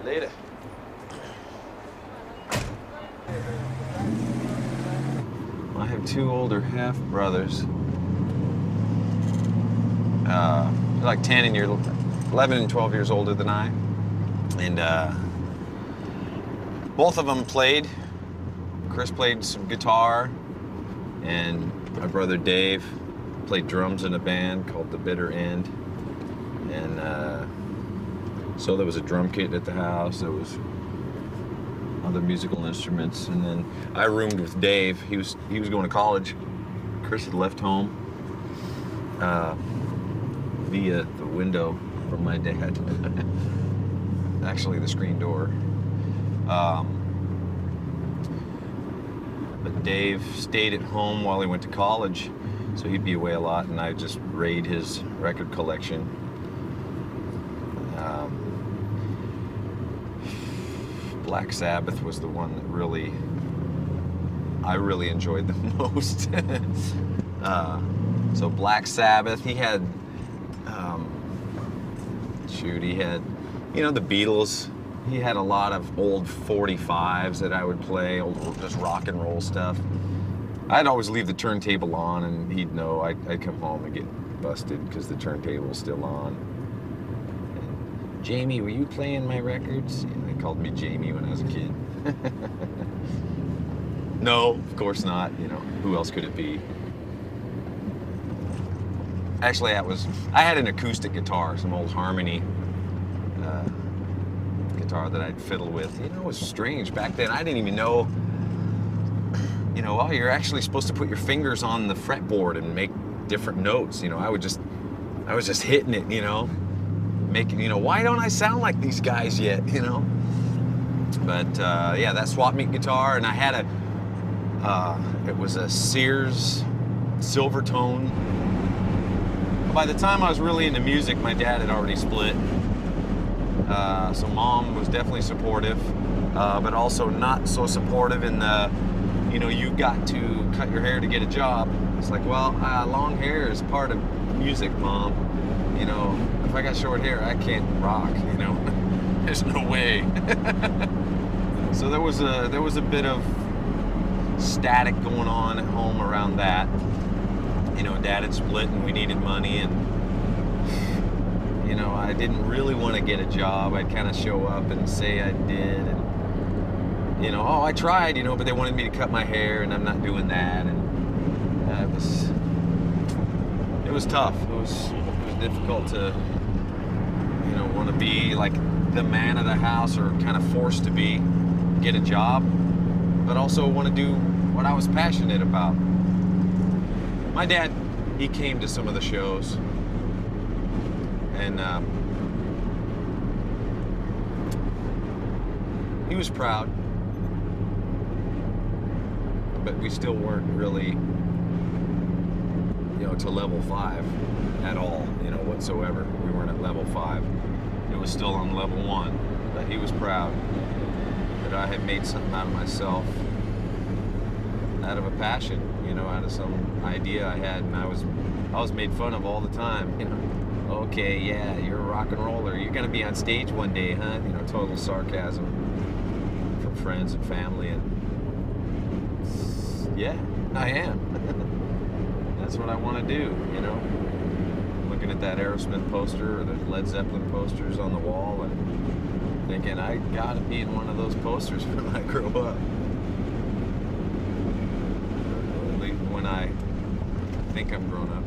Later. I have two older half brothers. They're like 11 and 12 years older than I. And both of them played. Chris played some guitar, and my brother Dave played drums in a band called The Bitter End. And so there was a drum kit at the house. There was other musical instruments, and then I roomed with Dave. He was going to college. Chris had left home via the window from my dad. Actually, the screen door. But Dave stayed at home while he went to college, so he'd be away a lot, and I just raid his record collection. Black Sabbath was the one that I really enjoyed the most. So Black Sabbath, he had, the Beatles. He had a lot of old 45s that I would play, old just rock and roll stuff. I'd always leave the turntable on, and he'd know. I'd come home and get busted because the turntable was still on. And, Jamie, were you playing my records? They called me Jamie when I was a kid. No, of course not. Who else could it be? Actually, I had an acoustic guitar, some old Harmony guitar that I'd fiddle with. It was strange back then. I didn't even know, you're actually supposed to put your fingers on the fretboard and make different notes. I was just hitting it, making, why don't I sound like these guys yet, But yeah, that swap meet guitar, and I had it was a Sears Silvertone. By the time I was really into music, my dad had already split. So Mom was definitely supportive, but also not so supportive in the, you've got to cut your hair to get a job. It's like, well, long hair is part of music, Mom. If I got short hair, I can't rock, There's no way. So there was a bit of static going on at home around that. Dad had split and we needed money, and I didn't really want to get a job. I'd kind of show up and say I did, and oh, I tried, but they wanted me to cut my hair, and I'm not doing that, and it was tough. It was difficult to want to be like the man of the house, or kind of forced to get a job, but also want to do what I was passionate about. My dad, he came to some of the shows, and he was proud, but we still weren't really, to level 5 at all, whatsoever. We weren't at level 5. It was still on level 1, but he was proud that I had made something out of myself, out of a passion, out of some idea I had, and I was made fun of all the time. Okay, yeah, you're a rock and roller. You're gonna be on stage one day, huh? Total sarcasm from friends and family, and yeah, I am. That's what I want to do, Looking at that Aerosmith poster or the Led Zeppelin posters on the wall, and thinking I gotta be in one of those posters when I grow up. When I think I'm grown up.